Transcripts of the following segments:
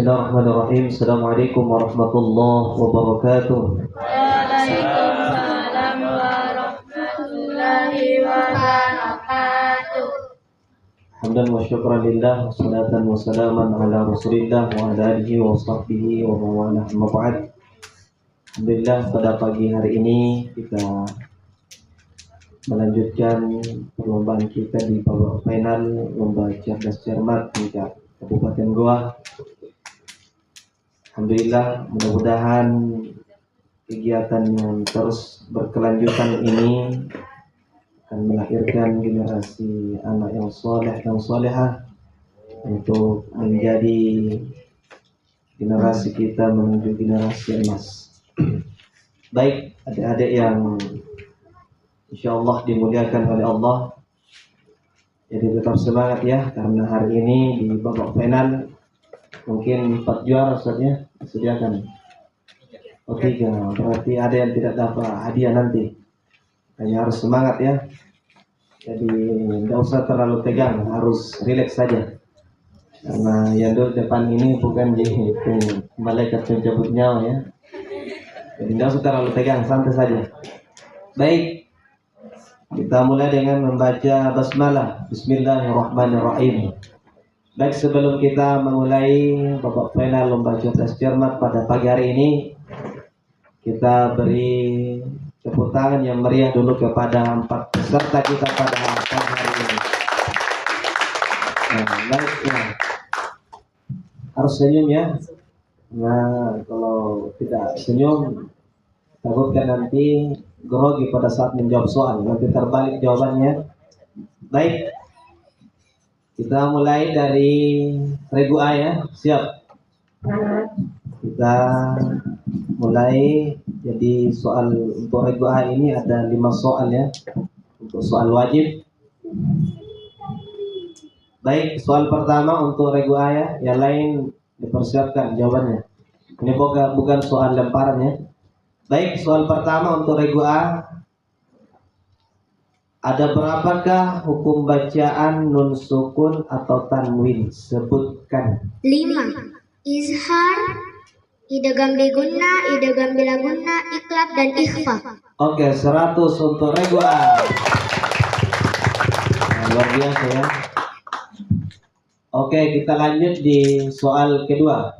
Bismillahirrahmanirrahim. Assalamualaikum warahmatullahi wabarakatuh. Waalaikumsalam warahmatullahi wabarakatuh. Hamdan wa syukran lillah, salatan wa salaman ala rasulillah wa ala alihi wa sahbihi wa mawalah, amma ba'd. Alhamdulillah, pada pagi hari ini kita melanjutkan perlombaan kita di babak final lomba cerdas cermat tingkat Kabupaten Goa. Alhamdulillah, mudah-mudahan kegiatan yang terus berkelanjutan ini akan melahirkan generasi anak yang soleh dan solehah untuk menjadi generasi kita menuju generasi emas. Baik, adik-adik yang insyaallah dimuliakan oleh Allah, jadi tetap semangat ya, karena hari ini di babak final mungkin 4 juara Ustaznya disediakan. Oh 3, berarti ada yang tidak dapat hadiah nanti. Hanya harus semangat ya. Jadi tidak usah terlalu tegang, harus rileks saja. Karena yang duduk depan ini bukan jadi malaikat pencabut nyawa ya. Jadi tidak usah terlalu tegang, santai saja. Baik, kita mulai dengan membaca basmalah. Bismillahirrahmanirrahim. Baik, sebelum kita memulai babak final lomba cerdas cermat pada pagi hari ini, kita beri tepuk tangan yang meriah dulu kepada 4 peserta kita pada pagi hari ini. Nah, baik ya. Harus senyum ya. Nah, kalau tidak senyum, takutkan nanti grogi pada saat menjawab soal, nanti terbalik jawabannya. Baik, kita mulai dari regu A ya. Siap? Kita mulai. Jadi soal untuk regu A ini ada 5 soal ya. Untuk soal wajib. Baik, soal pertama untuk regu A ya. Yang lain dipersiapkan jawabannya. Ini bukan soal lemparan ya. Baik, soal pertama untuk regu A. Ada berapakah hukum bacaan nun sukun atau tanwin? Sebutkan. 5. Izhar, idgham bigunna, idgham bilagunna, iklab dan ikhfa. Oke, 100 untuk regu A. Nah, luar biasa ya. Oke, kita lanjut di soal kedua.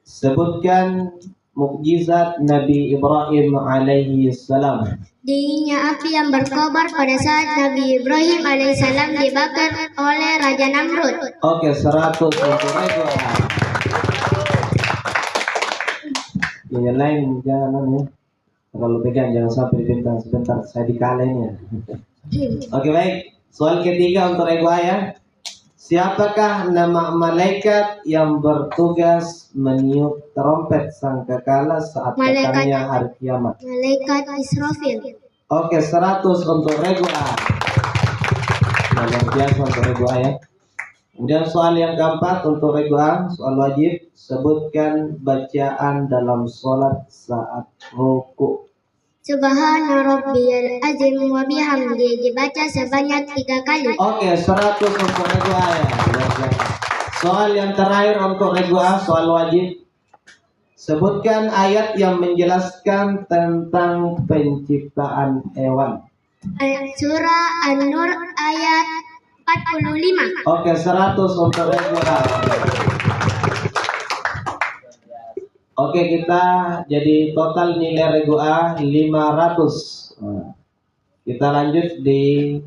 Sebutkan mukjizat Nabi Ibrahim alaihi salam. Dinginnya api yang berkobar pada saat Nabi Ibrahim alaihissalam dibakar oleh Raja Namrud. Oke, 100 untuk regu A. Yang lain jangan ya. Terlalu pegang, jangan sampai dibentang sebentar, saya dikalahin ya. Oke, baik. Soal ketiga untuk regu A ya. Siapakah nama malaikat yang bertugas meniup trompet sangkakala saat datangnya hari kiamat? Malaikat Israfil. Oke, 100 untuk regu A. Nah, luar biasa untuk regu A ya. Kemudian soal yang keempat untuk regu A, soal wajib. Sebutkan bacaan dalam sholat saat ruku. Subhana rabbiyal azim wa bihamdi dibaca sebanyak 3 kali. Oke, 100 untuk regu A ya. Soal yang terakhir untuk regu A, soal wajib. Sebutkan ayat yang menjelaskan tentang penciptaan hewan. Surah An-Nur ayat 45. Oke, 100 untuk regu A. Oke, kita jadi total nilai regu A 500. Nah, kita lanjut di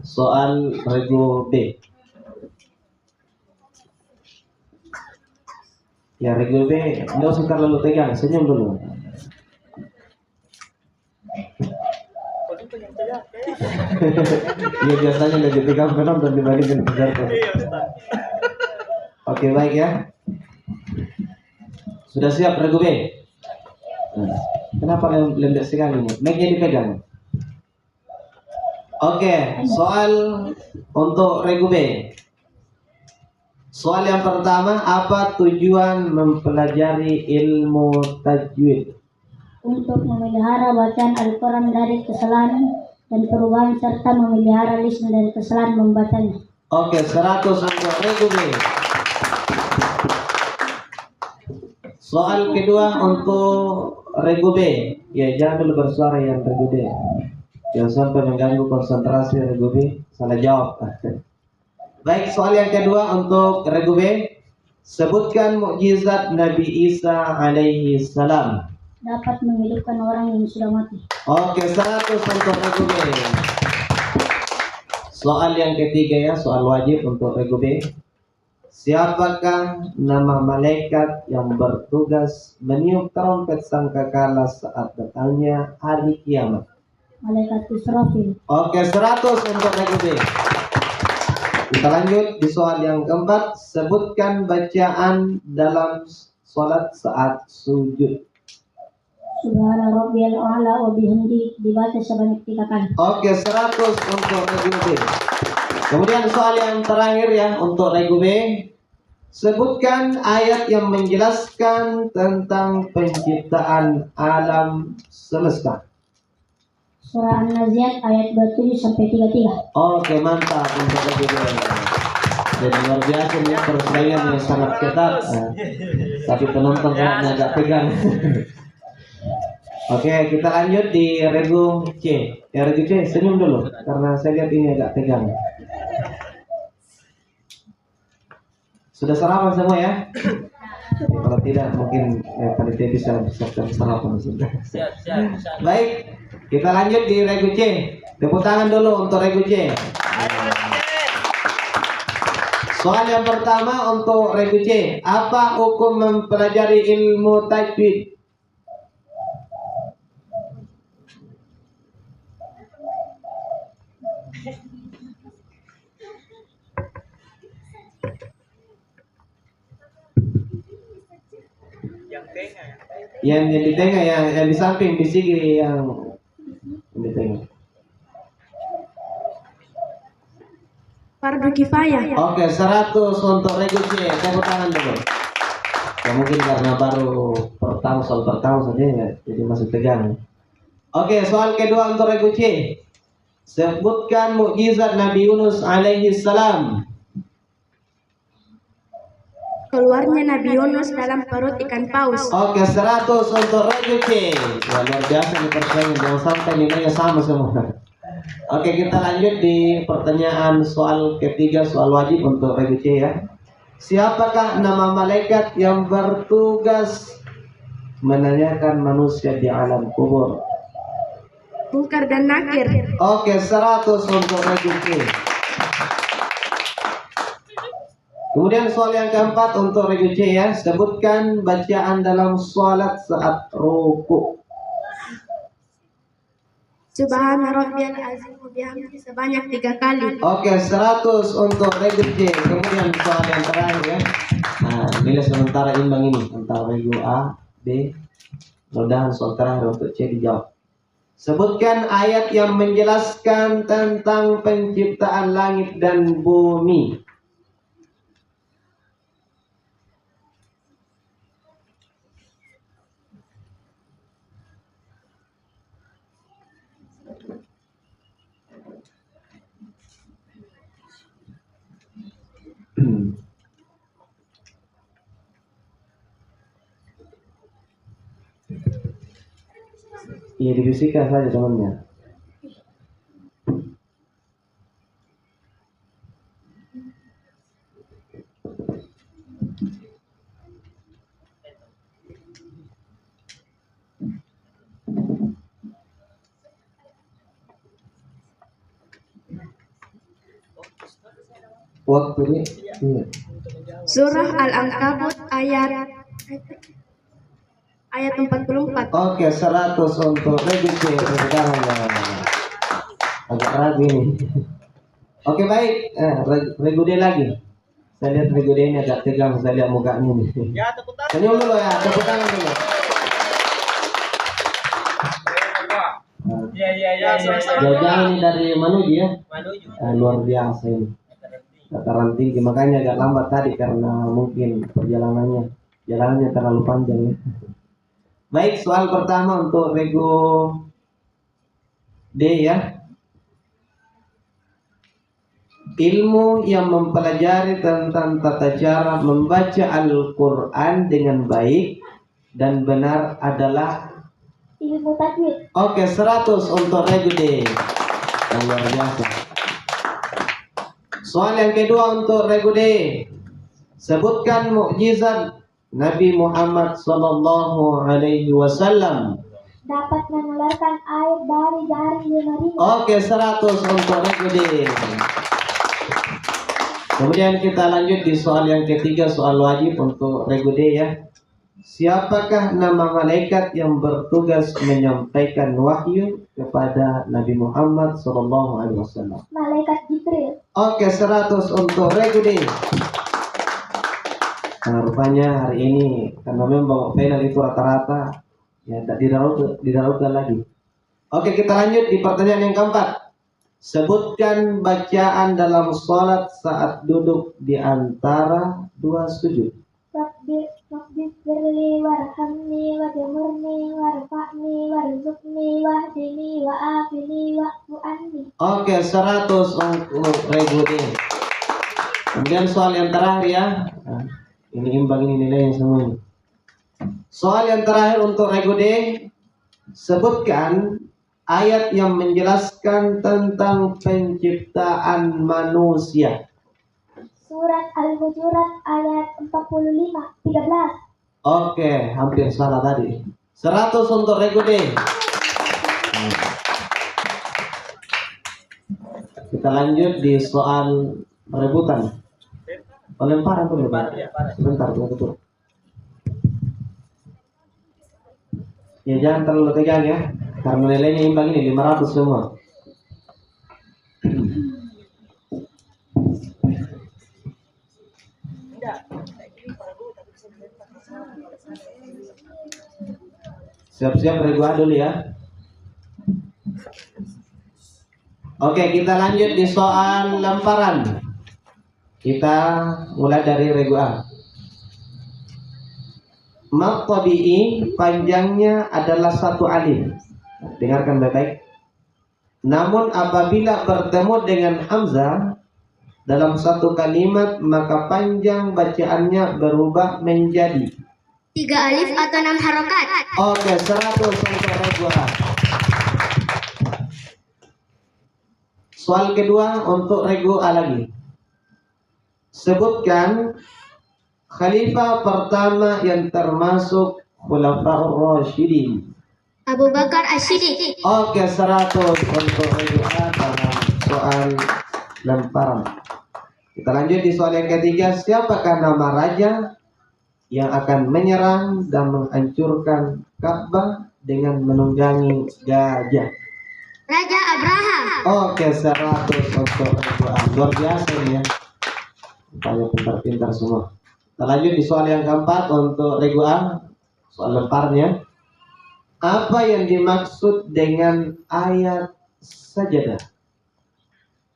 soal regu B. Ya, regu B, nggak usah terlalu tegang, senyum dulu. Iya, biasanya lebih tegang penonton dibandingkan peserta. Oke, baik ya. Sudah siap regu B? Nah, kenapa lembek sekali ini? Mic-nya dipegang. Oke, soal untuk regu B. Soal yang pertama, apa tujuan mempelajari ilmu tajwid? Untuk memelihara bacaan Al-Quran dari kesalahan dan perubahan serta memelihara lisan dari kesalahan membacanya. Oke, 100 untuk regu B. Soal kedua untuk regu B. Ya, jangan dulu bersuara yang regu D. Jangan sampai mengganggu konsentrasi regu B. Salah jawab. Baik, soal yang kedua untuk regu B. Sebutkan mukjizat Nabi Isa alaihi salam. Dapat menghidupkan orang yang sudah mati. Oke, 100 untuk regu B. Soal yang ketiga ya, soal wajib untuk regu B. Siapakah nama malaikat yang bertugas meniup trompet sangkakala saat datangnya hari kiamat? Malaikat Israfil. Oke, 100 untuk regu B. Kita lanjut di soal yang keempat. Sebutkan bacaan dalam sholat saat sujud. Subhana rabbiyal a'la wa bihamdi dibaca sebanyak 3 kali. Oke, 100 untuk regu B. Kemudian soal yang terakhir ya untuk regu B. Sebutkan ayat yang menjelaskan tentang penciptaan alam semesta. Surah An-Naziat ayat 27 sampai 33. Oke, mantap untuk regu B. Jadi luar biasa nih persaingan yang sangat ketat. Tapi penonton kayaknya agak tegang. Oke, kita lanjut di regu C. Ya, regu C, senyum dulu karena saya lihat ini agak tegang. Sudah sarapan semua ya? Kalau tidak mungkin panitia bisa sarapan sudah. Baik, kita lanjut di regu C. Tepuk tangan dulu untuk regu C. Soal yang pertama untuk regu C. Apa hukum mempelajari ilmu tajwid? Yang di tengah, yang di samping di sini yang di tengah. Fardu kifayah. Oke, 100 untuk regu C. Tepuk tangan dulu. Ya mungkin karena baru soal pertama saja ya, jadi masih tegang. Oke, soal kedua untuk regu C. Sebutkan mukjizat Nabi Yunus alaihi salam. Keluarnya Nabi Yunus dalam perut ikan paus. Oke, 100 untuk regu C. Wah, luar biasa nih persaingan, jangan sampai nilainya sama semua. Oke, kita lanjut di pertanyaan soal ketiga, soal wajib untuk regu C ya. Siapakah nama malaikat yang bertugas menanyakan manusia di alam kubur? Munkar dan Nakir. Oke, 100 untuk regu C. Kemudian soal yang keempat untuk regu C ya. Sebutkan bacaan dalam sholat saat ruku. Subhana rabbiyal azim wa bihamdihi sebanyak 3 kali. Oke, 100 untuk regu C. Kemudian soal yang terakhir ya. Nah, nilai sementara imbang ini antara regu A, B. Mudah-mudahan soal terakhir untuk C dijawab. Sebutkan ayat yang menjelaskan tentang penciptaan langit dan bumi. Iya, dibisikkan saja temannya. Waktu ini iya. Surah Al-Ankabut ayat 44. Oke, 100 untuk regu C. Sekarang agak ragu ini. Oke, baik. Regu D lagi. Saya lihat regu D ini agak tegang. Saya lihat mukanya nih. Ya, tepuk tangan. Senyum dulu ya, tepuk tangan dulu. Ya. Jauh-jauh ini dari Manuju ya. Manuju. Luar biasa ini. Dataran tinggi, makanya agak lambat tadi karena mungkin jalanannya terlalu panjang ya. Baik, soal pertama untuk regu D ya. Ilmu yang mempelajari tentang tata cara membaca Al-Quran dengan baik dan benar adalah ilmu tajwid. Oke, 100 untuk regu D. Yang luar biasa. Soal yang kedua untuk regu D. Sebutkan mukjizat Nabi Muhammad sallallahu alaihi wasallam. Dapat mengeluarkan air dari jari jemarinya. Oke, 100 untuk regu D. Kemudian kita lanjut di soal yang ketiga, soal wajib untuk regu D ya. Siapakah nama malaikat yang bertugas menyampaikan wahyu kepada Nabi Muhammad sallallahu alaihi wasallam? Malaikat Jibril. Oke, 100 untuk regu D. Nah, rupanya hari ini karena memang final itu rata-rata ya tidak dirautkan lagi. Oke, kita lanjut di pertanyaan yang keempat. Sebutkan bacaan dalam sholat saat duduk di antara dua sujud. Rabbi firli warhamni wajmurni warfa'ni warzuqni wahdini wa'afini wa'fu anni. Oke, 100 untuk regu D. Kemudian soal yang terakhir ya. Nah, ini imbang ini nilainya semuanya. Soal yang terakhir untuk regu D. Sebutkan ayat yang menjelaskan tentang penciptaan manusia. Surat Al-Hujurat ayat 13. Oke, hampir salah tadi. 100 untuk regu D. Kita lanjut di soal perebutan. Pelemparan tuh, sebentar, betul. Ya jangan terlalu tegang ya, karena nilainya imbang ini 500 semua. Siap-siap regu A dulu ya. Oke, kita lanjut di soal lemparan. Kita mulai dari regu A. Mad tabi'i panjangnya adalah 1 alif. Dengarkan baik-baik. Namun apabila bertemu dengan hamzah dalam satu kalimat, maka panjang bacaannya berubah menjadi 3 alif atau 6 harokat. Oke, 100 untuk regu A. Soal kedua untuk regu A lagi. Sebutkan khalifah pertama yang termasuk Khulafaur Rasyidin. Abu Bakar As-Siddiq. Oke, 100 untuk regu A dalam soal lemparan. Kita lanjut di soal yang ketiga. Siapakah nama raja yang akan menyerang dan menghancurkan Ka'bah dengan menunggangi gajah? Raja Abraham. Oke, 100 untuk regu A. Luar biasa ini ya. Banyak pintar-pintar semua. Kita lanjut di soal yang keempat untuk regu A, soal lemparnya. Apa yang dimaksud dengan ayat sajadah?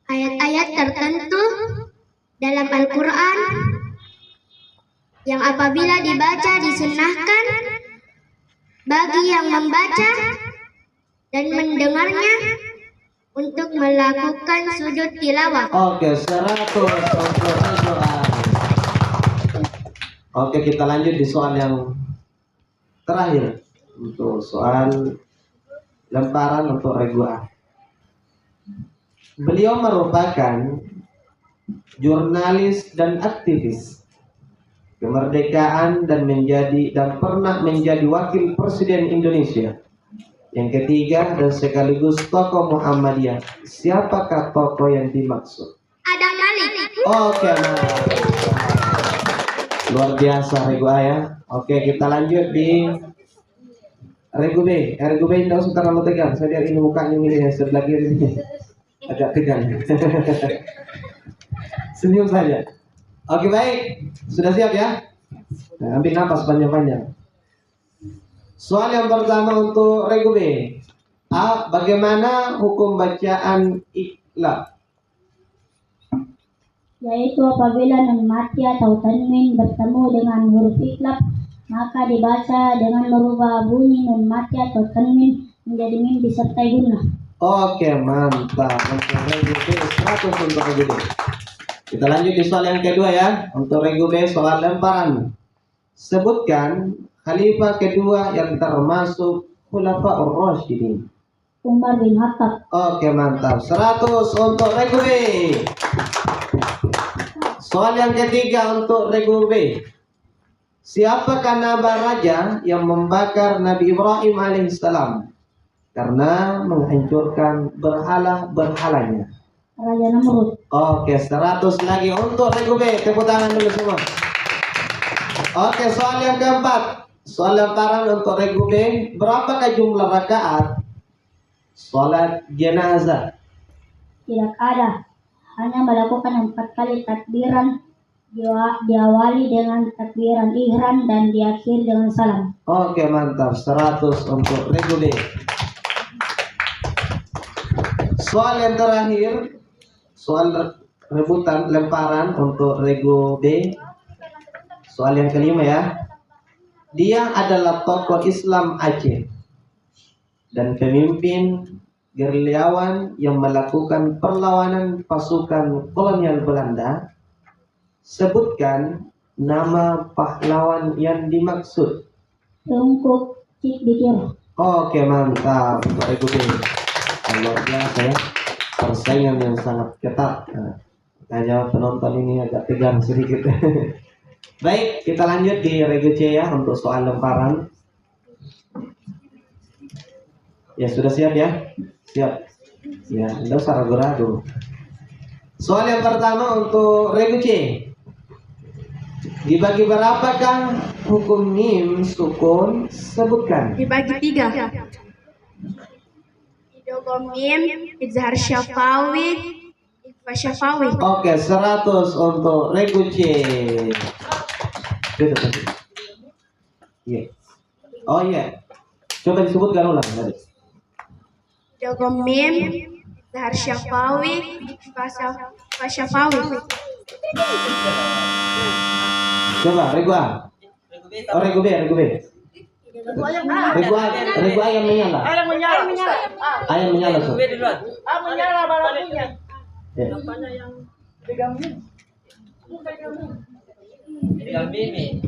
Ayat-ayat tertentu dalam Al-Quran yang apabila dibaca disunnahkan bagi yang membaca dan mendengarnya untuk melakukan sujud tilawah. Oke, 100 untuk regu A. Oke, kita lanjut di soal yang terakhir untuk soal lemparan untuk regu A. Beliau merupakan jurnalis dan aktivis kemerdekaan dan pernah menjadi wakil presiden Indonesia. Yang ketiga dan sekaligus tokoh Muhammadiyah. Siapakah tokoh yang dimaksud? Adam Malik. Oke, luar biasa regu A ya. Oke, kita lanjut di regu B. Regu B tidak usah terlalu tegang. Saya lihat ini mukanya milihnya sebelah kiri ini agak tegang. Senyum saja. Oke, baik. Sudah siap ya? Nah, ambil nafas panjang-panjang. Soal yang pertama untuk regu B. A. Bagaimana hukum bacaan iqlab? Yaitu apabila nun mati atau tanwin bertemu dengan huruf iqlab, maka dibaca dengan merubah bunyi nun mati atau tanwin menjadi mim disertai gunnah. Oke, mantap. Untuk regu B 100 untuk regu B. Kita lanjut di soal yang kedua ya. Untuk regu B soal lemparan. Sebutkan Khalifah kedua yang termasuk Khulafaur Rasyidin. Umar bin Khattab. Oke, mantap. 100 untuk Regu B. Soal yang ketiga untuk Regu B. Siapakah nama raja yang membakar Nabi Ibrahim alaihissalam karena menghancurkan berhala-berhalanya? Raja Namrud. Oke, 100 lagi untuk Regu B. Tepuk tangan dulu semua. Oke, soal yang keempat. Soal lemparan untuk Regu B. Berapakah jumlah rakaat salat jenazah? Tidak ada. Hanya melakukan 4 kali takbiran, diawali dengan takbiran ihram dan diakhiri dengan salam. Oke, mantap. 100 untuk Regu B. Soal yang terakhir, soal rebutan lemparan untuk Regu B. Soal yang kelima ya. Dia adalah tokoh Islam Aceh dan pemimpin gerilyawan yang melakukan perlawanan pasukan kolonial Belanda. Sebutkan nama pahlawan yang dimaksud. Tungku Cik Dikir. Oke, mantap untuk Regu B. Luar biasa ya. Persaingan yang sangat ketat. Hanya penonton ini agak tegang sedikit. Baik, kita lanjut di Regu C ya untuk soal lemparan. Ya, sudah siap ya? Siap. Ya, tidak usah ragu-ragu. Soal yang pertama untuk Regu C. Dibagi berapakah hukum mim sukun? Sebutkan. Dibagi 3. Idgham mim, izhar syafawi, ikhfa syafawi. Oke, 100 untuk Regu C. Iya. Oh iya. Coba disebutkan ulang tadi. Idgham mim, izhar syafawi, ikhfa syafawi. Coba Regu A. Oh, Regu B. Regu A yang menyala. Ayam menyala. So. Menyala balapunya. Ya.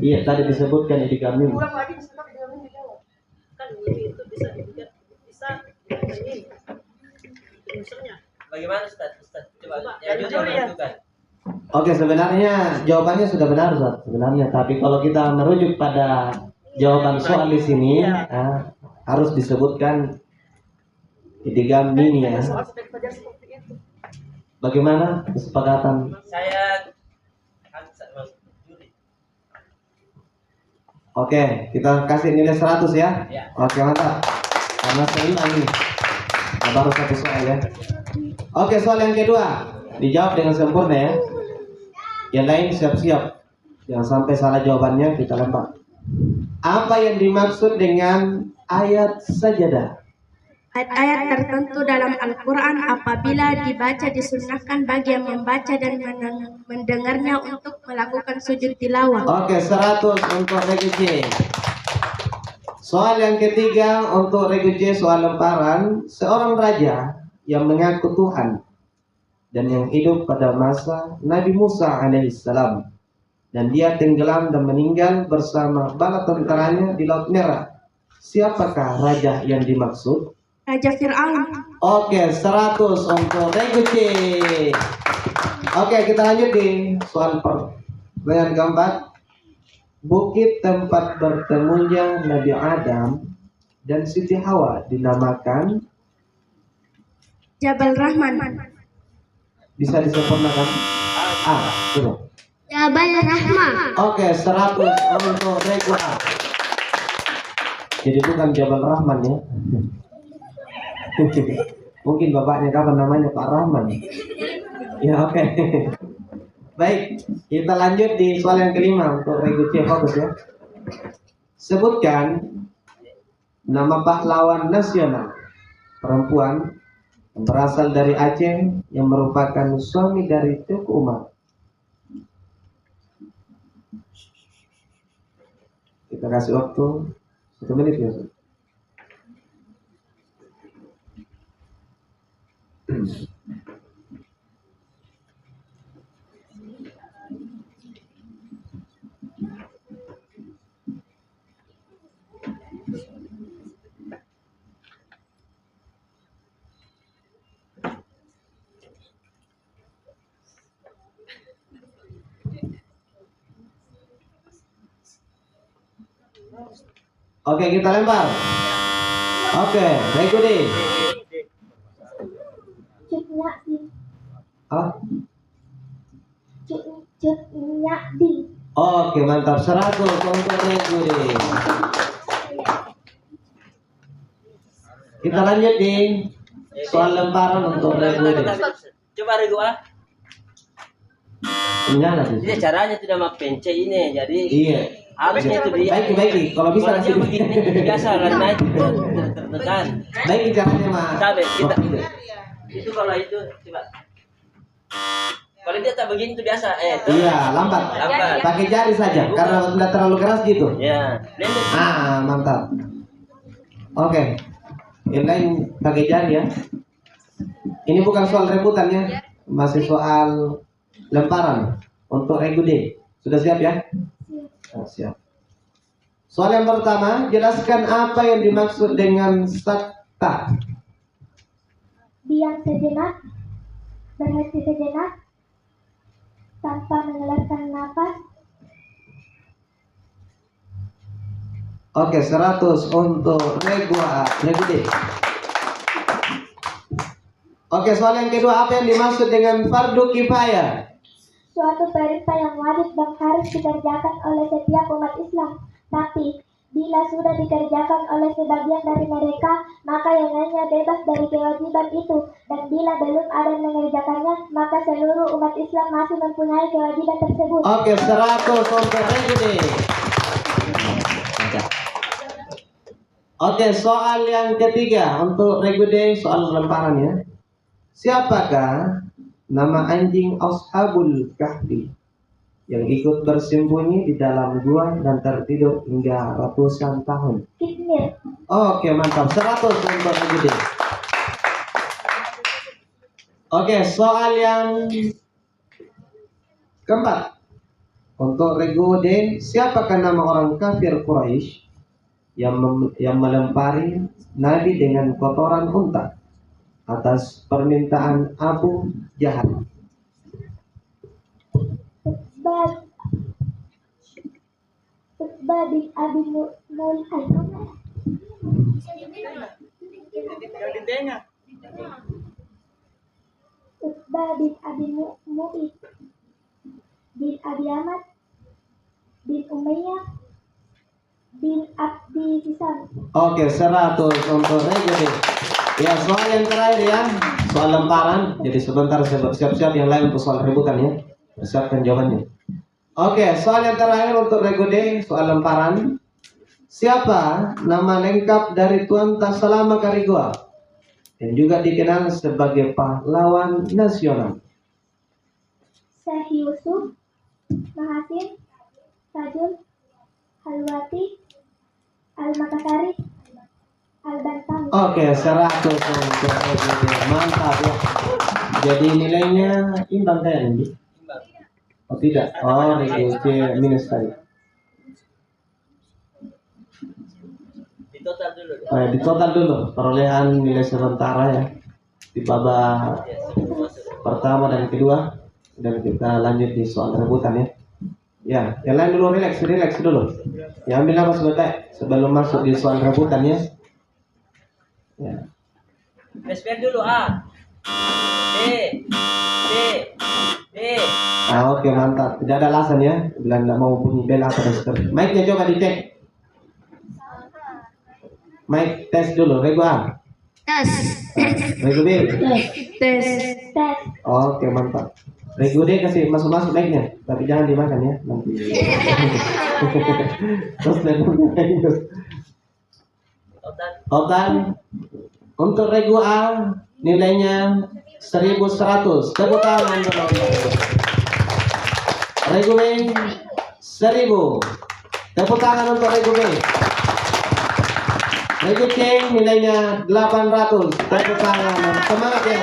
Iya, tadi disebutkan idgham mim. Bagaimana Ustaz? Coba ya jujur menentukan. Oke, sebenarnya jawabannya sudah benar, Ustaz. Sebenarnya, tapi kalau kita merujuk pada jawaban soal di sini, harus disebutkan idgham mim ya. Bagaimana kesepakatan? Saya Oke, kita kasih nilai 100 ya. Ya. Oke, mantap. Karena seimbang nih. Baru satu soal ya. Oke, soal yang kedua. Dijawab dengan sempurna ya. Yang lain siap-siap. Jangan sampai salah jawabannya, kita lempar. Apa yang dimaksud dengan ayat sajadah? Ayat-ayat tertentu dalam Al-Quran apabila dibaca disunahkan bagi yang membaca dan mendengarnya untuk melakukan sujud tilawah. Oke, 100 untuk Regu C. Soal yang ketiga untuk Regu C, soal lemparan. Seorang raja yang mengaku Tuhan dan yang hidup pada masa Nabi Musa alaihissalam, dan dia tenggelam dan meninggal bersama bala tentaranya di Laut Merah. Siapakah raja yang dimaksud? Raja Fir'aun. Oke, 100 untuk Regu C. Oke, kita lanjut di soal pertanyaan keempat. Bukit tempat bertemunya Nabi Adam dan Siti Hawa dinamakan Jabal Rahman. Bisa disempurnakan? Coba. Jabal Rahman. Oke, 100 untuk Regu A. Jadi bukan Jabal Rahman ya. Mungkin bapaknya kapan namanya Pak Rahman. Ya, oke. Baik, kita lanjut di soal yang kelima untuk Regu C, fokus ya. Sebutkan nama pahlawan nasional perempuan yang berasal dari Aceh yang merupakan suami dari Teuku Umar. Kita kasih waktu 1 menit ya. Oke, kita lempar. Oke, Regudi. Cutnya di. Ah, Cutnya di. oke, mantap. 100 untuk Regudi. Kita lanjut di soal lemparan untuk Regudi. Coba Regu ah. Nyala sih. Ini caranya tidak mau pencet ini, jadi Iya. harusnya itu dia. Baik. Kalau bisa Kalau dia kasih begini biasa kan naik tertekan. baik caranya mah. Cabe, itu kalau itu coba. Kalau dia tak begini itu biasa. Tuh. Iya, lambat. Pakai jari saja karena tidak terlalu keras gitu. Ya, blended. Mantap. Oke. Yang lain pakai jari ya. Ini bukan soal rebutan ya. Masih soal lemparan untuk Regudi. Sudah siap ya? Siap. Soal yang pertama, jelaskan apa yang dimaksud dengan sakta. Diam sejenak, berhenti sejenak, tanpa mengeluarkan napas. Oke, 100 untuk Regudi. Oke, soal yang kedua, apa yang dimaksud dengan fardu kifayah? Suatu perintah yang wajib dan harus dikerjakan oleh setiap umat Islam. Tapi, bila sudah dikerjakan oleh sebagian dari mereka, maka yang lainnya bebas dari kewajiban itu. Dan bila belum ada yang mengerjakannya, maka seluruh umat Islam masih mempunyai kewajiban tersebut. Oke, 100 untuk Regudi. Oke, soal yang ketiga untuk Regudi, soal lemparan ya. Siapakah nama anjing Ashabul Kahfi yang ikut bersembunyi di dalam gua dan tertidur hingga ratusan tahun? Kismir. Oke, mantap. 100 untuk Regudi. Oke, soal yang keempat untuk Regudi, siapakah nama orang kafir Quraisy yang melempari Nabi dengan kotoran unta atas permintaan Abu Jahal? Utbah bin Abi Mul'ay. Utbah bin Abi Mu'id bin Abi Ahmad bin Umayyah bin Abdi Hisam. Oke, 100 untuk Regudi. Ya, soal yang terakhir ya, soal lemparan. Jadi sebentar saya siap-siap yang lain untuk soal rebutan ya. Persiapkan jawabannya. Oke, soal yang terakhir untuk Regudi, soal lemparan. Siapa nama lengkap dari Tuan Tasalama Karigua yang juga dikenal sebagai pahlawan nasional? Syekh Yusuf, Mahasin, Tajul, Halwati, Al-Makassari, Al-Bantami. Oke, 100 untuk Regudi. Mantap ya. Jadi nilainya imbang kayaknya nih. Oh tidak. Oh, Regudi minus tadi. Di total dulu perolehan nilai sementara ya di babak pertama dan kedua, dan kita lanjut di soal rebutan ya. Ya, yang lain dulu relax dulu. Ya, ambil nafas sebentar sebelum masuk di soal rebutan ya. Ya. Respect dulu A. B. Oke, mantap. Tidak ada alasan ya bila nggak mau bunyi bel atau seterusnya. Mic-nya coba dicek. Mic tes dulu, Regu A. Tes. Regu B. Tes. Oke, mantap. Regu D kasih masuk mic-nya, tapi jangan dimakan ya nanti. Terus Otan. Untuk Regu A nilainya 1100. Tepuk tangan dulu. Regu B 1000. Tepuk tangan untuk Regu B. Regu C nilainya 800. Tepuk tangan. Semangat ya.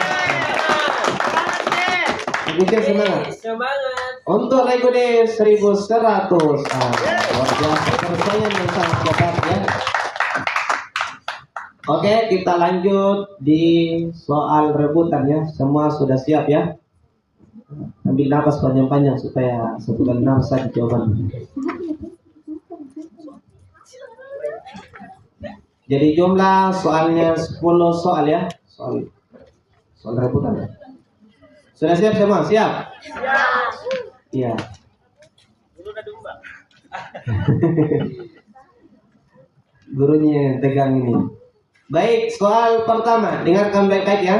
Regu C semangat. Untuk Regu D 1100. Luar biasa persaingan yang sangat ketat ya. Oke, kita lanjut di soal rebutan ya. Semua sudah siap ya. Ambil nafas panjang-panjang supaya 1 kali nafas saja jawaban. Jadi jumlah soalnya 10 soal ya. Soal rebutan. Sudah siap semua? Siap? Iya. Gurunya tegang ini. Baik, soal pertama. Dengarkan baik-baik ya.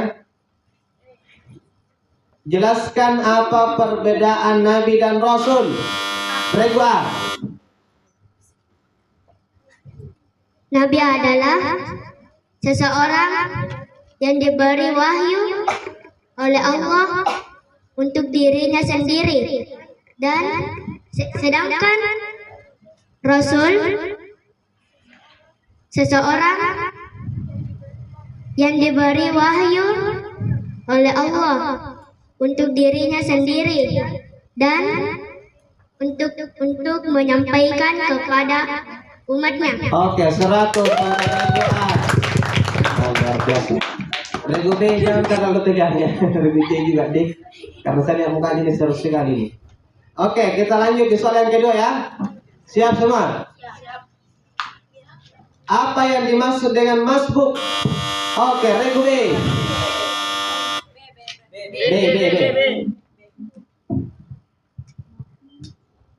Jelaskan apa perbedaan Nabi dan Rasul. Regu A. Nabi adalah seseorang yang diberi wahyu oleh Allah untuk dirinya sendiri, dan sedangkan Rasul seseorang yang diberi wahyu oleh Allah untuk dirinya sendiri dan untuk menyampaikan kepada umatnya. Oke, 100 untuk Regu A. Luar biasa. Regu B jangan terlalu tegang ya. Regu C juga D. Karena saya lihat muka ini seru sekali ini. Oke, kita lanjut di soal yang kedua ya. Siap semua? Apa yang dimaksud dengan masbuk? Oke, Regu B. B.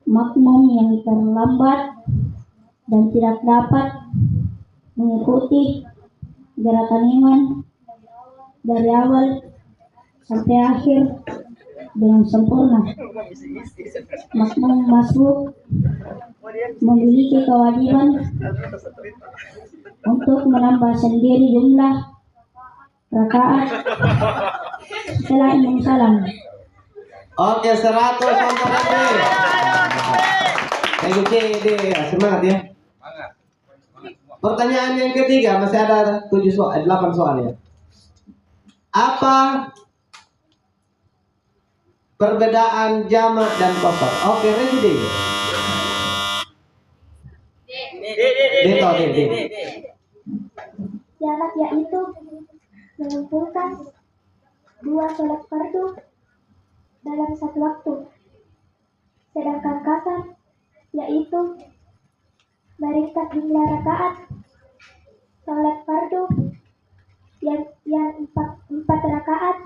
Makmum yang terlambat dan tidak dapat mengikuti gerakan iman dari awal sampai akhir dengan sempurna. Makmum masbuk memiliki kewajiban untuk menambah sendiri jumlah rakaat setelah imam salam. Oke, 100 untuk Regu C, D. Semangat ya. Pertanyaan yang ketiga, masih ada 8 soal ya. Apa perbedaan jamak dan qasar? Oke, Regu D. D. Jamak yaitu mengumpulkan dua sholat fardu dalam satu waktu. Sedangkan qasar yaitu meringkas jumlah rakaat sholat fardu yang 4 rakaat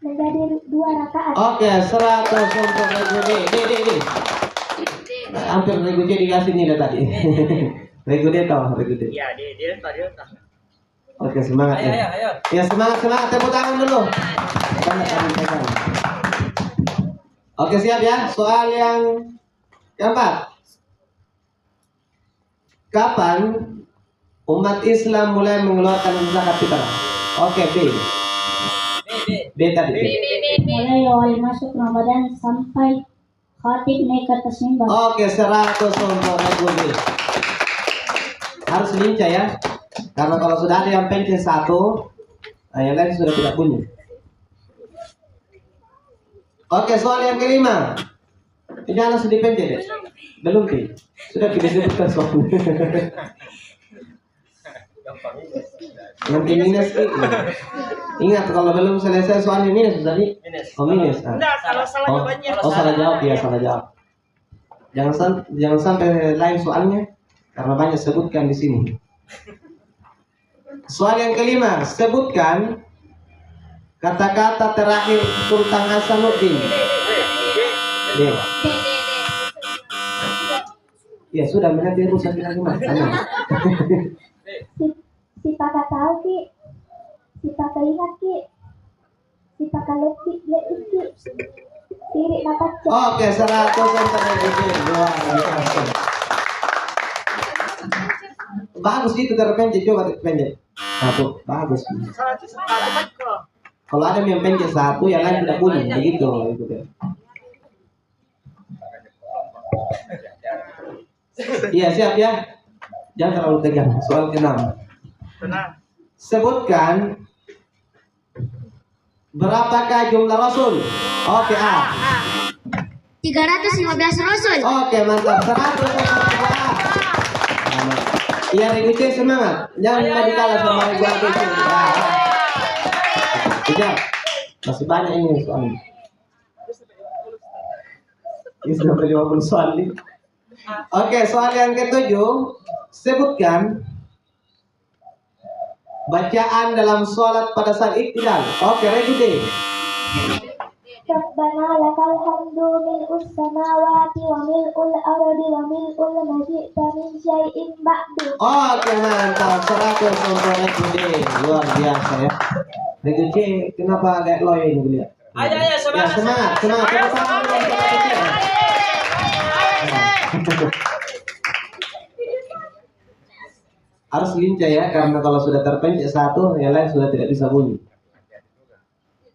menjadi 2 rakaat. Oke, 100 untuk Regu D. D. Hampir Regu C dikasih nilai tadi. Regu D tahu, Regu D. Iya, dia tahu. Oke, semangat ya. Ayo. Ya, semangat. Tepuk tangan dulu. Pegang. Oke, siap ya. Soal yang keempat. Kapan umat Islam mulai mengeluarkan zakat fitrah? Oke, B. B tadi. Mulai awal masuk Ramadan sampai khatib naik ke atas mimbar. Oke, 100 untuk Regu B. Harus lincah ya. Karena kalau sudah ada yang pencet satu, yang lain sudah tidak bunyi. Oke, soal yang kelima. Ini anak sudah dipencet ya? Belum sih. Sudah tidak disebutkan soalnya. Nanti minus ingat kalau belum selesai soalnya minus tadi. Oh minus. Salah jawab ya, salah jawab. Jangan sampai lain soalnya karena banyak sebutkan di sini. Soal yang kelima, sebutkan kata-kata terakhir Sultan Hasanuddin. Ya sudah, mengerti rusak lagi mas. Si Paka tahu ki, si Paka ingat ki, si Paka letih ki, sirik dapat. Oke, 100 untuk Regu. Luar biasa. Bagus itu terpencet, coba pencet. Satu, bagus. Kalau ada yang pencet satu, yang lain tidak bunyi, begitu. Iya, siap ya. Jangan terlalu tegang. Soal ke-6. Sebutkan berapakah jumlah Rasul? Oke, A. 315 Rasul. Oke, mantap. 100 untuk A. Iya, Regu C, semangat. Jangan lupa dikalah sama Regu A. Tidak. Masih banyak ini soalnya. Ini sudah 50 soal nih. Oke, soal yang ke-7. Sebutkan Bacaan dalam sholat pada saat iktidal. Oke, Regu D. Rabbana lakal hamdu mil'us samawati wa mil'ul ardi wa mil'ul ma syi'ta min syai'in ba'du. Oke, mantap. 100 untuk Regu D. Luar biasa ya. Regu C, kenapa agak loy ini lihat? Ayo Ya, semangat. semangat. Tepuk tangan dulu untuk Regu C. Harus lincah ya, karena kalau sudah terpencet satu, yang lain sudah tidak bisa bunyi.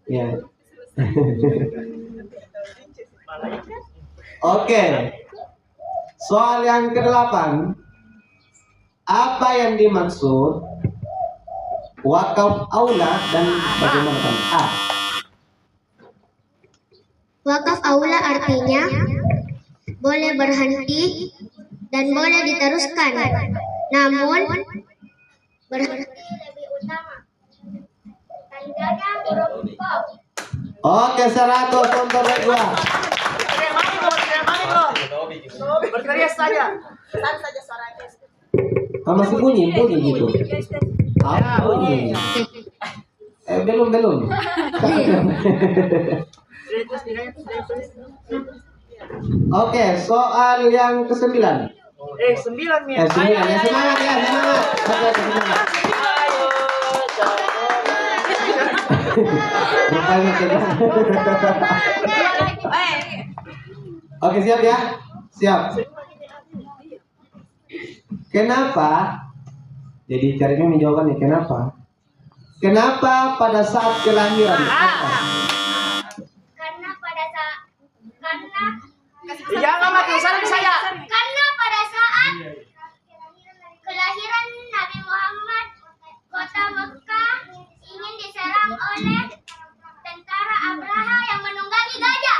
Ya. Oke. Soal yang ke-8. Apa yang dimaksud wakaf aula dan bagaimana? A. Wakaf aula artinya boleh berhenti dan boleh diteruskan. Namun berhenti lebih utama. Tandanya huruf qaf. Oke, 100 untuk Regu A. Berkarya saja. Masih bunyi gitu. Bunyi. Belum. Oke, soal yang ke-9. 9 nih. 9 ya, semangat ya, semangat. Oke, semangat. Rupanya tidak. Oke, siap ya? Siap. Kenapa? Jadi caranya menjawabnya kenapa? Kenapa pada saat kelahiran? Apa? Karena pada saat Jangan mati saya. karena pada saat kelahiran Nabi Muhammad, kota Mekah ingin diserang oleh tentara Abraha yang menunggangi gajah.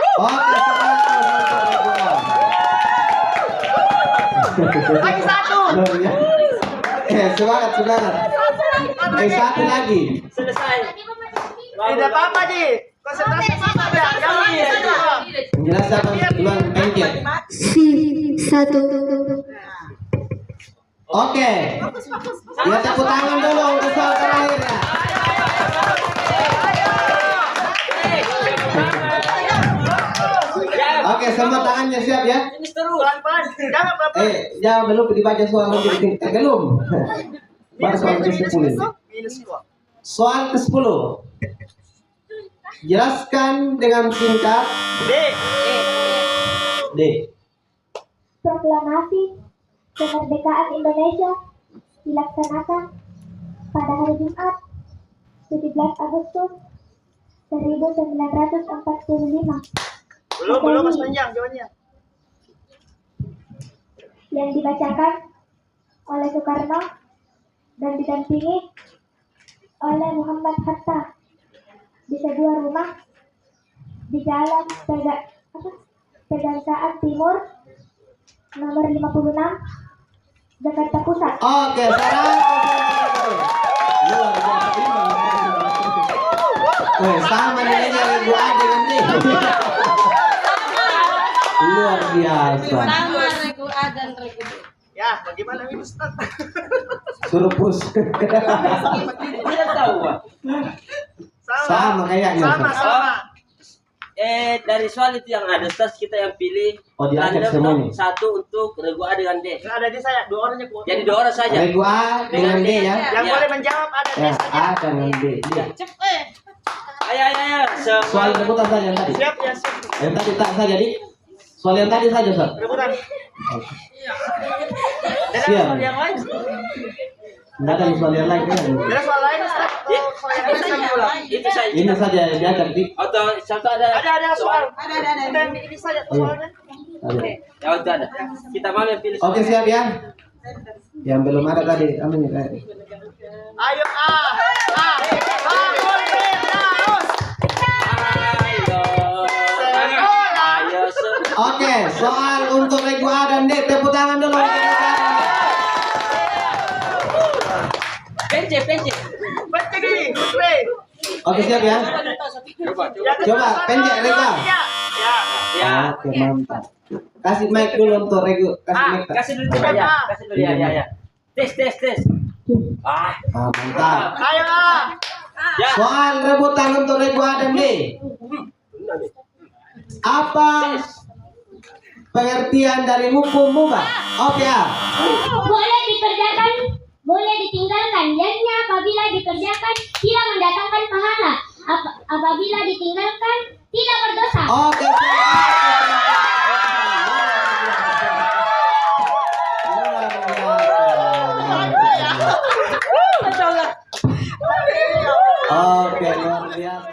Oke, Lagi satu. semangat. Satu lagi. Selesai. Tidak apa-apa, Di. Konsentrasi apa ya? Menjelaskan duluan pencet. Satu. Oke. Ya, tepuk tangan dulu untuk soal terakhir ya. Oke, semua tangannya siap ya. Ini terus. Pelan-pelan. Jangan pelan-pelan. Jangan belum dibaca soal lagi. Belum. Baru soal ke-10. Minus kok. Soal ke-10. Jelaskan dengan singkat. D. Proklamasi kemerdekaan Indonesia dilaksanakan pada hari Jumat 17 Agustus 1945 Belum Mas panjang jawabannya. yang dibacakan oleh Soekarno dan didampingi oleh Muhammad Hatta di sebuah rumah di Jalan Pegangsaan Timur nomor 56 Jakarta Pusat. Oke, sekarang luar biasa. Sama nilainya Regu A dengan D. Luar biasa. Sama Regu A dan Regu B. Ya, bagaimana ini Ustaz? Surplus. Tidak tahu, Pak. Sama kayaknya. Sama. Dari soal itu yang ada Ustaz, kita yang pilih Oh, diangkat random semuanya. satu untuk Regu A dengan D. Ada di saya, 2 orangnya kuat. Jadi 2 orang saja. Regu A dengan D ya. Yang Ya. boleh menjawab ada di Ya, saya. A dengan D. Cepet. Ayo. Soal rebutan saja yang tadi. Siap ya, siap. Yang tadi tak saja di. Soal yang tadi saja, Ustaz. Rebutan. Dan Siap. soal yang lain. Enggak ada soal yang lain kan? Ada soal lain Ustaz. Atau soal yang lain saya ulang. Itu saja. Ini saja yang diangkat di. Atau satu ada. Ada soal. Ada. Dan ini saja soalnya. Ada. Ya itu ada. Kita mau yang pilih. Oke, siap ya. Yang belum ada tadi, amin ya. Ayo A. Bangun terus. Ayo. Oke, soal untuk Regu A dan D, tepuk tangan dulu. Pence. Baca gini. Play. Oke, siap ya. Coba, pendek Regu A. Ya. Oke, mantap. Kasih mic dulu untuk Regu, kasih mic. Kasih dulu coba ya. Kasih dulu ya. Tes. Ah, Mantap. Ayo ah. ya. Soal rebutan untuk Regu Adam nih. Apa pengertian dari hukum mubah? Oke ah. Boleh dikerjakan, boleh ditinggalkan. Jadinya apabila dikerjakan tidak mendatangkan pahala. Apabila ditinggalkan tidak berdosa. Oke. Oke, luar biasa.